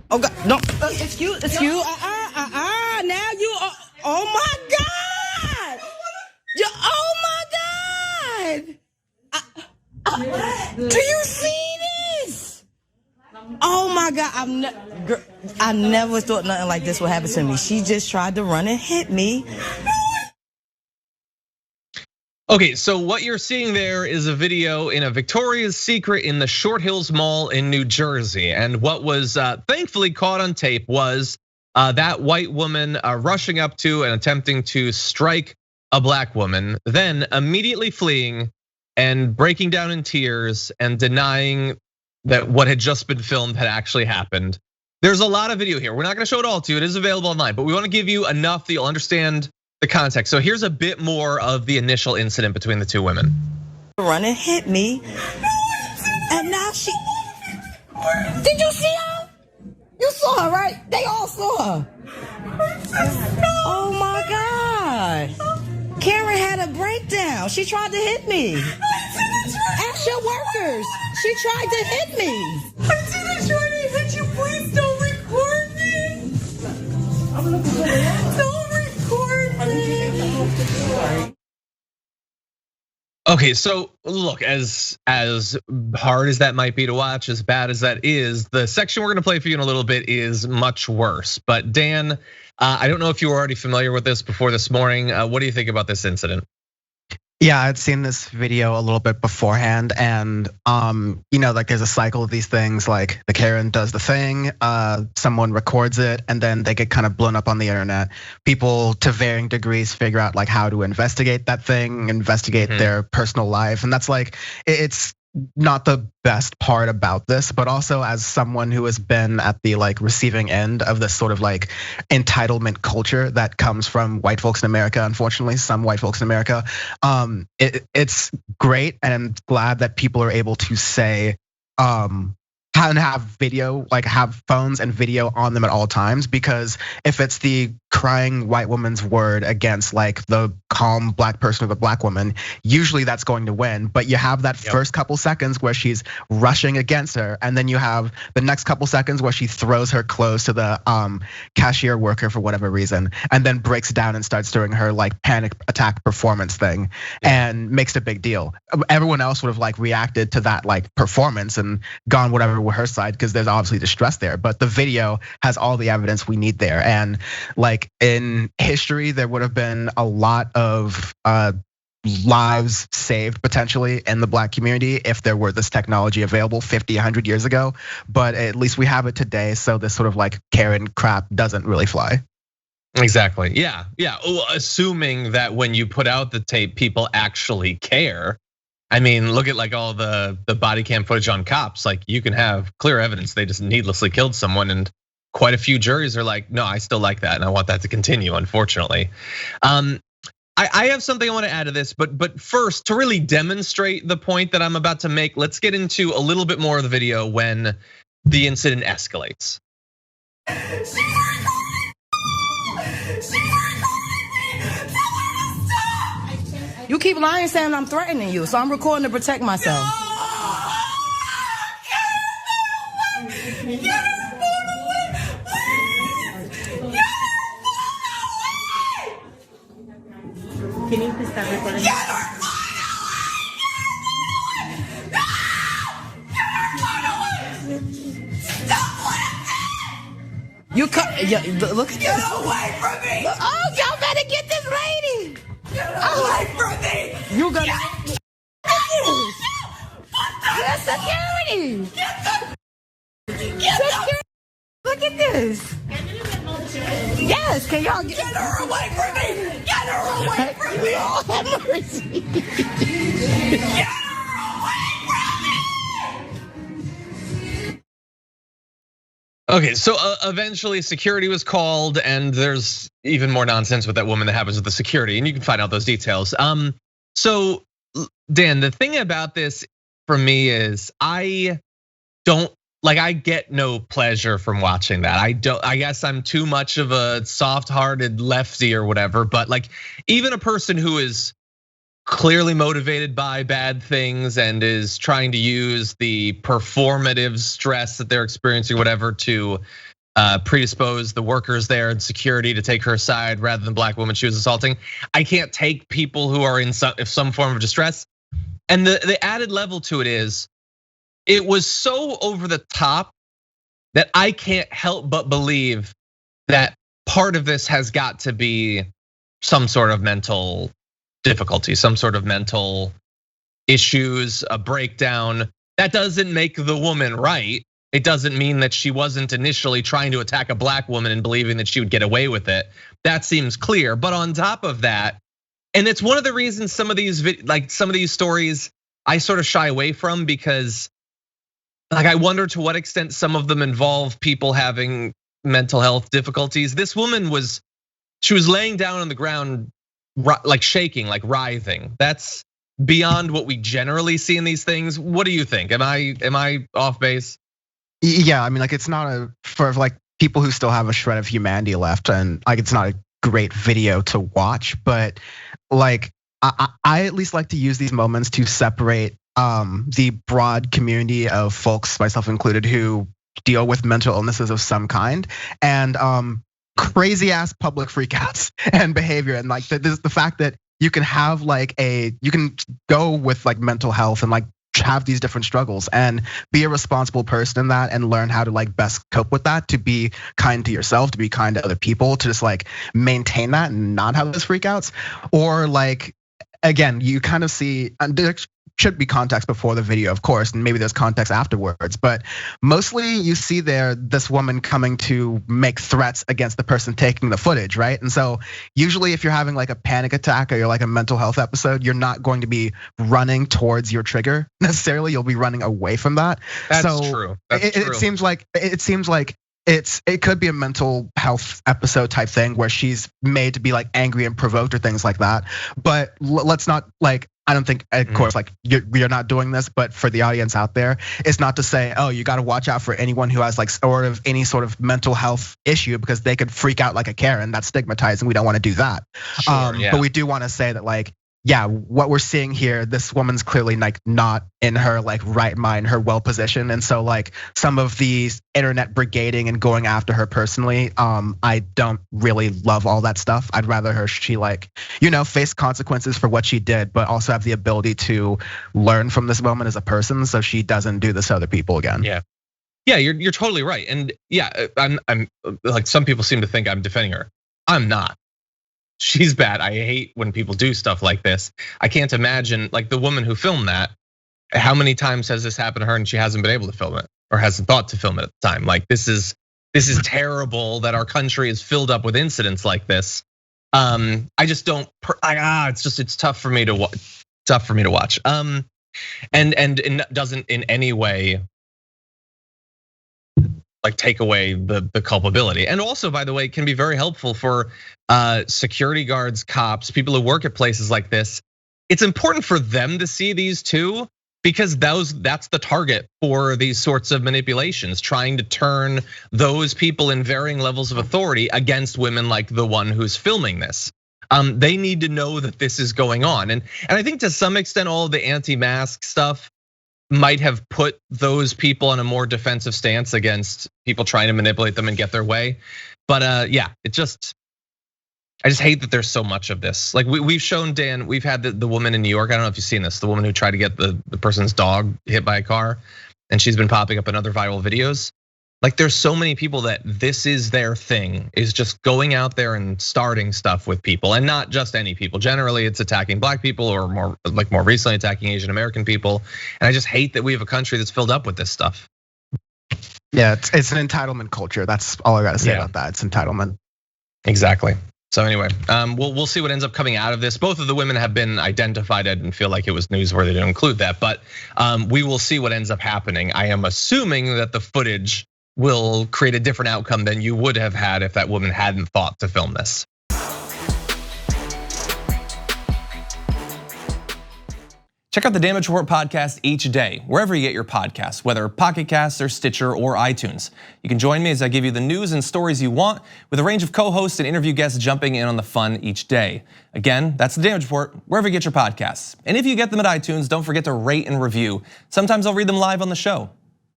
Oh God, no, excuse. Now you are, oh my God. Oh my God. Do you see this? Oh my God, I never thought nothing like this would happen to me. She just tried to run and hit me. Okay, so what you're seeing there is a video in a Victoria's Secret in the Short Hills Mall in New Jersey. And what was thankfully caught on tape was that white woman rushing up to and attempting to strike a black woman, then immediately fleeing and breaking down in tears and denying that what had just been filmed had actually happened. There's a lot of video here. We're not gonna show it all to you, it is available online, but we wanna give you enough that you'll understand the context. So here's a bit more of the initial incident between the two women. Run and hit me, and now she. Did you see her? You saw her, right? They all saw her. Oh my God. Karen had a breakdown. She tried to hit me. Ask your workers. She tried to hit me. I didn't try to hit you. Please don't record me. Don't record me. Okay, so look, as hard as that might be to watch, as bad as that is, the section we're gonna play for you in a little bit is much worse. But Dan, I don't know if you were already familiar with this before this morning. What do you think about this incident? Yeah, I'd seen this video a little bit beforehand, and like there's a cycle of these things. Like the Karen does the thing, someone records it, and then they get kind of blown up on the internet. People to varying degrees figure out like how to investigate that thing, investigate their personal life, and that's like it's not the best part about this, but also as someone who has been at the like receiving end of this sort of like entitlement culture that comes from white folks in America, unfortunately, some white folks in America, it's great, and I'm glad that people are able to say, have video, like have phones and video on them at all times, because if it's the crying white woman's word against like the calm black person or the black woman, usually that's going to win. But you have that first couple seconds where she's rushing against her, and then you have the next couple seconds where she throws her clothes to the cashier worker for whatever reason, and then breaks down and starts doing her like panic attack performance thing and makes a big deal. Everyone else would have like reacted to that like performance and gone whatever with her side, because there's obviously distress there. But the video has all the evidence we need there, and like in history, there would have been a lot of lives saved potentially in the black community if there were this technology available 50, 100 years ago. But at least we have it today, so this sort of like Karen crap doesn't really fly. Exactly, yeah. Assuming that when you put out the tape, people actually care. I mean, look at like all the body cam footage on cops. Like you can have clear evidence they just needlessly killed someone, and quite a few juries are like, no, I still like that, and I want that to continue, unfortunately. I have something I want to add to this, but first, to really demonstrate the point that I'm about to make, let's get into a little bit more of the video when the incident escalates. You keep lying saying I'm threatening you, so I'm recording to protect myself. Can you please stop recording? You cut. Look at this. Get away from me! Oh, y'all better get this lady. Get away from me! You gonna get security. Security. Look at this. Yes, can y'all get her away from me? Get her away from me! Oh, have mercy. Get her away from me! Okay, so eventually security was called, and there's even more nonsense with that woman that happens with the security, and you can find out those details. So Dan, the thing about this for me is I get no pleasure from watching that. I guess I'm too much of a soft-hearted lefty or whatever, but like even a person who is clearly motivated by bad things and is trying to use the performative stress that they're experiencing, whatever, to predispose the workers there and security to take her side rather than black woman she was assaulting. I can't take people who are in some form of distress. And the added level to it is, it was so over the top that I can't help but believe that part of this has got to be some sort of mental difficulty, some sort of mental issues, a breakdown. That doesn't make the woman right. It doesn't mean that she wasn't initially trying to attack a black woman and believing that she would get away with it. That seems clear. But on top of that, and it's one of the reasons some of these stories I sort of shy away from, because I wonder to what extent some of them involve people having mental health difficulties. This woman she was laying down on the ground, like shaking, like writhing. That's beyond what we generally see in these things. What do you think? Am I off base? Yeah, I mean, like, it's not for like people who still have a shred of humanity left, and like it's not a great video to watch, but like I at least like to use these moments to separate the broad community of folks, myself included, who deal with mental illnesses of some kind, and crazy ass public freakouts and behavior, and like the fact that you can have you can go with like mental health and like have these different struggles and be a responsible person in that, and learn how to like best cope with that, to be kind to yourself, to be kind to other people, to just like maintain that and not have those freakouts. Or like, again, you kind of see, and there should be context before the video, of course, and maybe there's context afterwards, but mostly you see there this woman coming to make threats against the person taking the footage, right? And so usually if you're having like a panic attack or you're like a mental health episode, you're not going to be running towards your trigger necessarily, you'll be running away from that. That's true. It seems like it could be a mental health episode type thing where she's made to be like angry and provoked or things like that. But let's not like, I don't think, of course, like you're not doing this, but for the audience out there, it's not to say, oh, you got to watch out for anyone who has like any sort of mental health issue, because they could freak out like a Karen. That's stigmatizing. We don't want to do that. Sure, yeah. But we do want to say that like, yeah, what we're seeing here, this woman's clearly like not in her like right mind, her well position, and so like some of these internet brigading and going after her personally, I don't really love all that stuff. I'd rather she like, face consequences for what she did, but also have the ability to learn from this moment as a person, so she doesn't do this to other people again. Yeah, you're totally right, and yeah, I'm like, some people seem to think I'm defending her. I'm not. She's bad. I hate when people do stuff like this. I can't imagine, like, the woman who filmed that, how many times has this happened to her and she hasn't been able to film it, or hasn't thought to film it at the time? Like, this is terrible that our country is filled up with incidents like this. I just don't. It's tough for me to watch. And it doesn't in any way like take away the culpability. And also, by the way, it can be very helpful for security guards, cops, people who work at places like this. It's important for them to see these too, because that's the target for these sorts of manipulations, trying to turn those people in varying levels of authority against women like the one who's filming this. They need to know that this is going on. And I think to some extent, all of the anti-mask stuff might have put those people in a more defensive stance against people trying to manipulate them and get their way. But yeah, I just hate that there's so much of this. Like we've shown, Dan, we've had the woman in New York. I don't know if you've seen this, the woman who tried to get the person's dog hit by a car, and she's been popping up in other viral videos. Like there's so many people that this is their thing, is just going out there and starting stuff with people, and not just any people. Generally, it's attacking black people, or more recently attacking Asian American people. And I just hate that we have a country that's filled up with this stuff. Yeah, it's an entitlement culture. That's all I gotta say about that. It's entitlement. Exactly. So anyway, we'll see what ends up coming out of this. Both of the women have been identified. I didn't feel like it was newsworthy to include that, but we will see what ends up happening. I am assuming that the footage will create a different outcome than you would have had if that woman hadn't thought to film this. Check out the Damage Report podcast each day, wherever you get your podcasts, whether Pocket Casts or Stitcher or iTunes. You can join me as I give you the news and stories you want, with a range of co-hosts and interview guests jumping in on the fun each day. Again, that's the Damage Report, wherever you get your podcasts. And if you get them at iTunes, don't forget to rate and review. Sometimes I'll read them live on the show.